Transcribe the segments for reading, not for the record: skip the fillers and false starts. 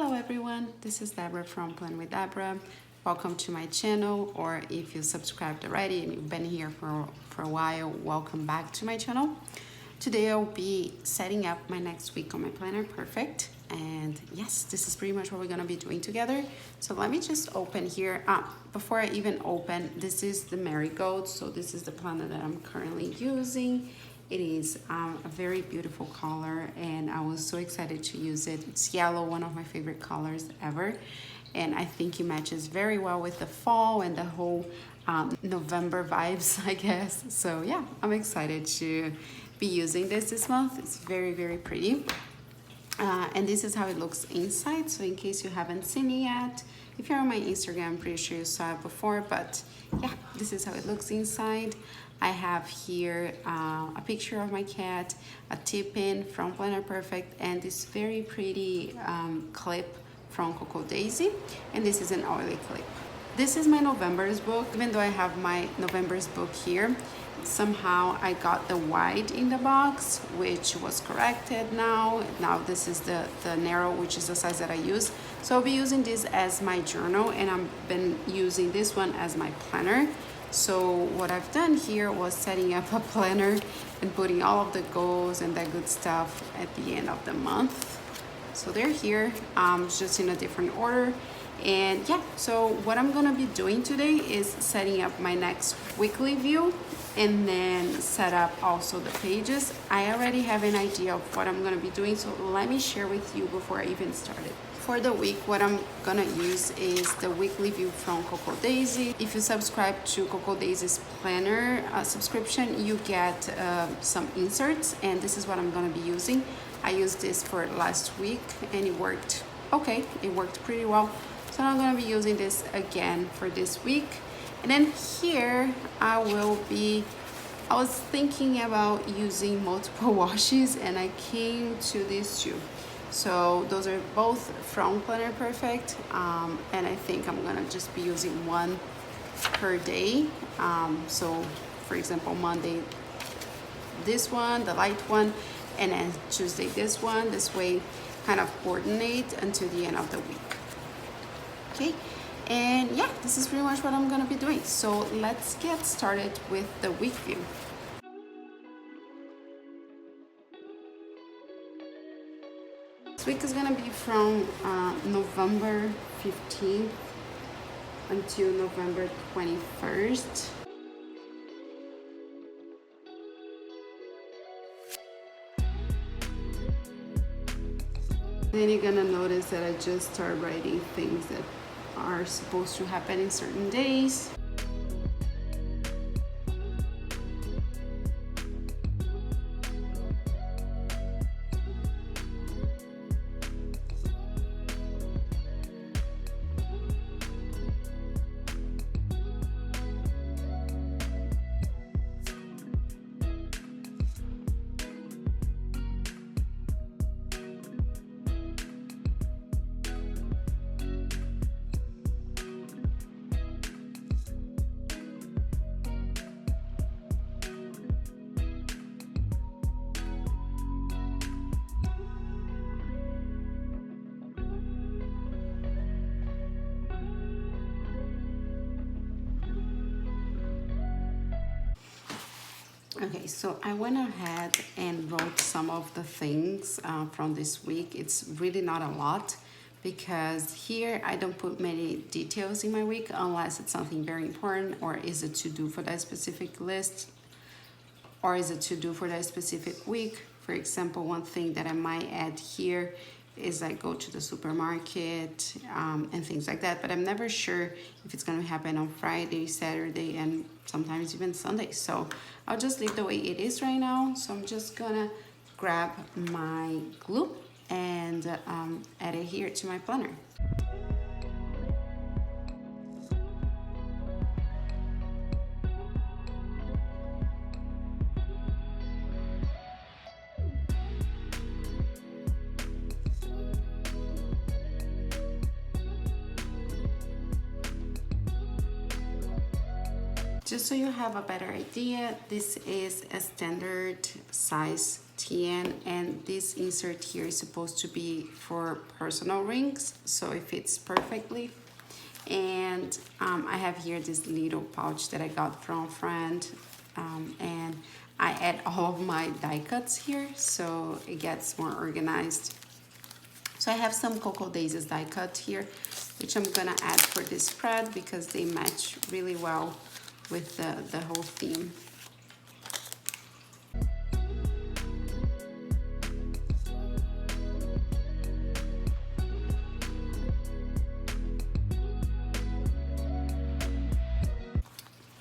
Hello everyone, this is Deborah from Plan with Deborah. Welcome to my channel, or if you subscribed already and you've been here for a while, welcome back to my channel. Today I'll be setting up my next week on my planner perfect, and yes, this is pretty much what we're going to be doing together. So let me just open here. Before I even open, this is the marigold, so this is the planner that I'm currently using. It is a very beautiful color and I was so excited to use it. It's yellow, one of my favorite colors ever, and I think it matches very well with the fall and the whole November vibes, I guess. So yeah, I'm excited to be using this month. It's very, very pretty. And this is how it looks inside, so in case you haven't seen it yet, if you're on my Instagram, I'm pretty sure you saw it before, but yeah, this is how it looks inside. I have here a picture of my cat, a tip-in from Planner Perfect, and this very pretty clip from Cocoa Daisy, and this is an oily clip. This is my November's book. Even though I have my November's book here, somehow I got the white in the box, which was corrected now. Now this is the narrow, which is the size that I use. So I'll be using this as my journal, and I've been using this one as my planner. So what I've done here was setting up a planner and putting all of the goals and that good stuff at the end of the month. So they're here, just in a different order. And yeah, so what I'm gonna be doing today is setting up my next weekly view and then set up also the pages. I already have an idea of what I'm gonna be doing, so let me share with you before I even start it. For the week, what I'm gonna use is the weekly view from Cocoa Daisy. If you subscribe to Cocoa Daisy's planner subscription, you get some inserts, and this is what I'm gonna be using. I used this for last week and it worked okay. It worked pretty well. So I'm gonna be using this again for this week. And then here I was thinking about using multiple washes, and I came to these two. So those are both from Planner Perfect, and I think I'm gonna just be using one per day. So for example, Monday this one, the light one, and then Tuesday this one. This way kind of coordinate until the end of the week. Okay, and yeah, this is pretty much what I'm gonna be doing. So let's get started with the week view. This week is gonna be from November 15th until November 21st. Then you're gonna notice that I just start writing things that are supposed to happen in certain days. Okay, so I went ahead and wrote some of the things from this week. It's really not a lot because here I don't put many details in my week unless it's something very important, or is it to do for that specific list, or is it to do for that specific week. For example, one thing that I might add here is I go to the supermarket and things like that, but I'm never sure if it's gonna happen on Friday, Saturday, and sometimes even Sunday. So I'll just leave the way it is right now. So I'm just gonna grab my glue and add it here to my planner. Just so you have a better idea, this is a standard size TN, and this insert here is supposed to be for personal rings, so it fits perfectly. And I have here this little pouch that I got from a friend, and I add all of my die cuts here so it gets more organized. So I have some Cocoa Daisies die cut here, which I'm gonna add for this spread because they match really well with the whole theme.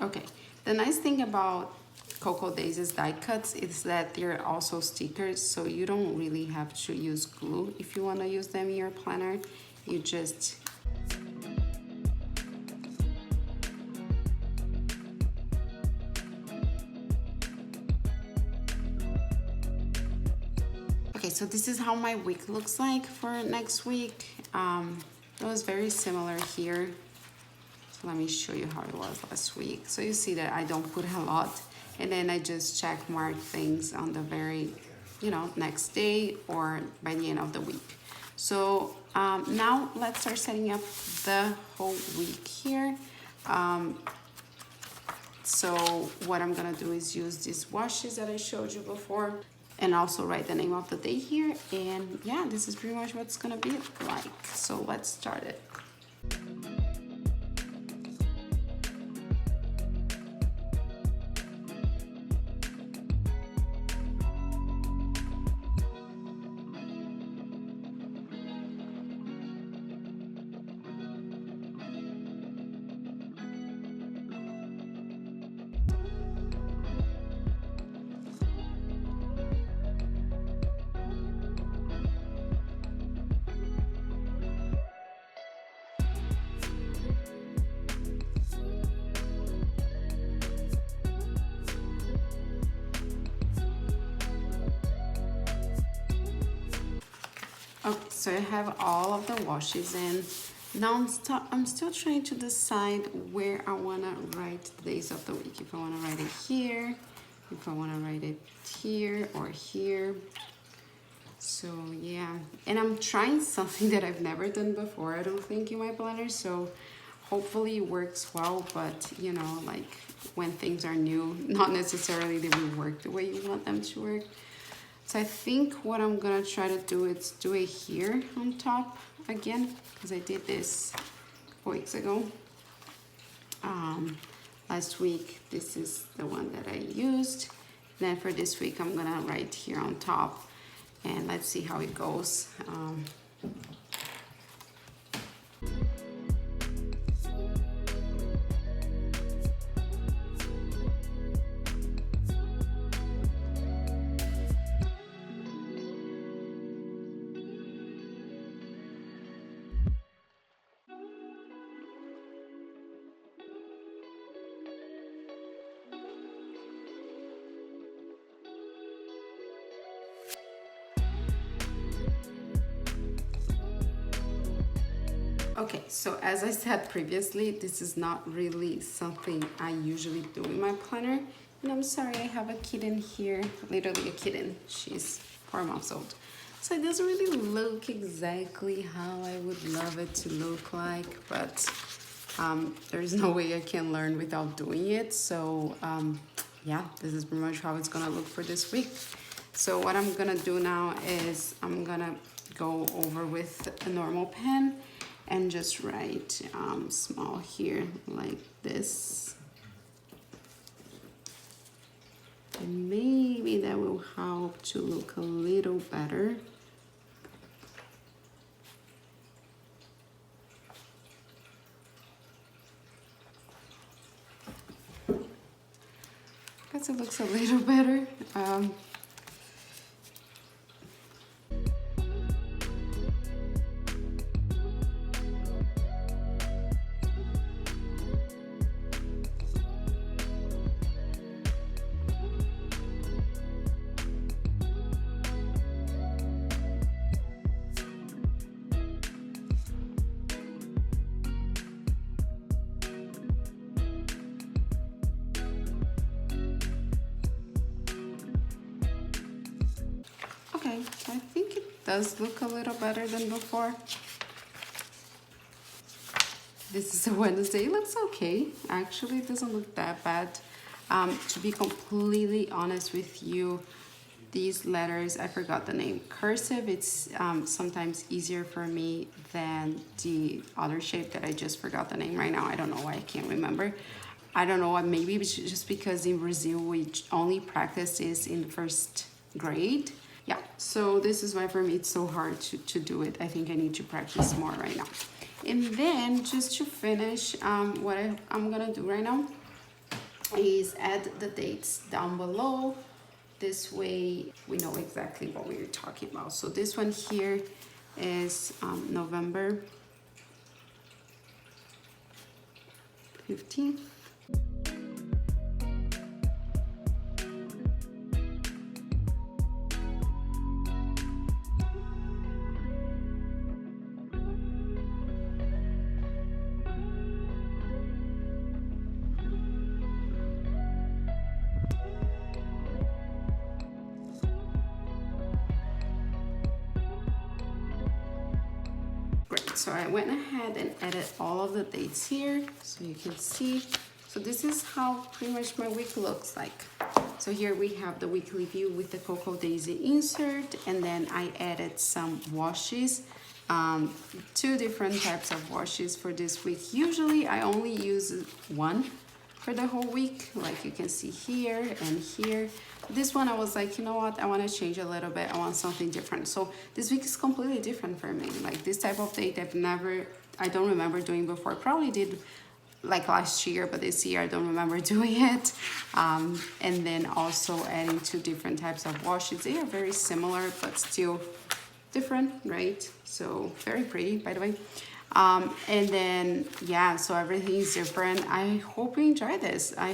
Okay, the nice thing about Cocoa Daisies die cuts is that they're also stickers, so you don't really have to use glue if you want to use them in your planner. You just okay, so this is how my week looks like for next week. It was very similar here. So let me show you how it was last week. So you see that I don't put a lot, and then I just check mark things on the very, next day or by the end of the week. So now let's start setting up the whole week here. So what I'm gonna do is use these washes that I showed you before, and also write the name of the day here. And yeah, this is pretty much what's gonna be like. So let's start it. Okay, so I have all of the washes in. Now I'm still trying to decide where I want to write the days of the week. If I want to write it here, if I want to write it here or here. So yeah, and I'm trying something that I've never done before, I don't think, in my planner. So hopefully it works well, but like when things are new, not necessarily they will work the way you want them to work. So I think what I'm gonna try to do is do it here on top again, because I did this 4 weeks ago. Last week, this is the one that I used. Then for this week, I'm gonna write here on top, and let's see how it goes. Okay, so as I said previously, this is not really something I usually do in my planner. And I'm sorry, I have a kitten here, literally a kitten. She's 4 months old. So it doesn't really look exactly how I would love it to look like, but there's no way I can learn without doing it. So yeah, this is pretty much how it's gonna look for this week. So what I'm gonna do now is I'm gonna go over with a normal pen and just write small here like this. And maybe that will help to look a little better. Guess it looks a little better. Okay, I think it does look a little better than before. This is a Wednesday. It looks okay. Actually, it doesn't look that bad. To be completely honest with you, these letters, I forgot the name. Cursive, it's sometimes easier for me than the other shape that I just forgot the name right now. I don't know why I can't remember. I don't know, maybe it's just because in Brazil we only practice this in the first grade. Yeah, so this is why for me it's so hard to do it. I think I need to practice more right now. And then just to finish, what I'm gonna do right now is add the dates down below. This way we know exactly what we're talking about. So this one here is November 15th. Great, so I went ahead and added all of the dates here so you can see. So this is how pretty much my week looks like. So here we have the weekly view with the Cocoa Daisy insert, and then I added some washes, 2 different types of washes for this week. Usually I only use one for the whole week, like you can see here and here. This one I was like, you know what, I want to change a little bit. I want something different. So this week is completely different for me. Like this type of date I don't remember doing before. Probably did like last year, but this year I don't remember doing it. And then also adding 2 different types of washes. They are very similar but still different, right? So very pretty, by the way. And then yeah, so everything's different. I hope you enjoy this. I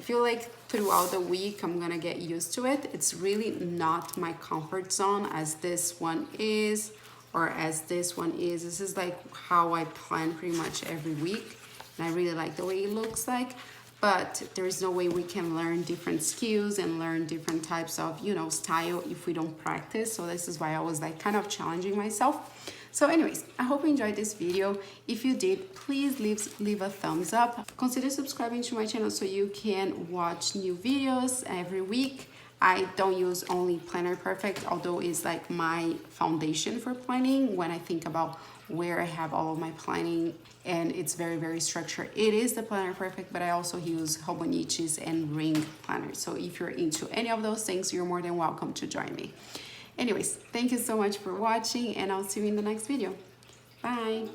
feel like throughout the week I'm gonna get used to it. It's really not my comfort zone as this one is, or as this one is. This is like how I plan pretty much every week, and I really like the way it looks like. But there's no way we can learn different skills and learn different types of, you know, style if we don't practice. So this is why I was like kind of challenging myself. So anyways, I hope you enjoyed this video. If you did, please leave a thumbs up. Consider subscribing to my channel so you can watch new videos every week. I don't use only Planner Perfect, although it's like my foundation for planning when I think about where I have all of my planning, and it's very, very structured. It is the Planner Perfect, but I also use Hobonichi's and Ring planners. So if you're into any of those things, you're more than welcome to join me. Anyways, thank you so much for watching, and I'll see you in the next video. Bye.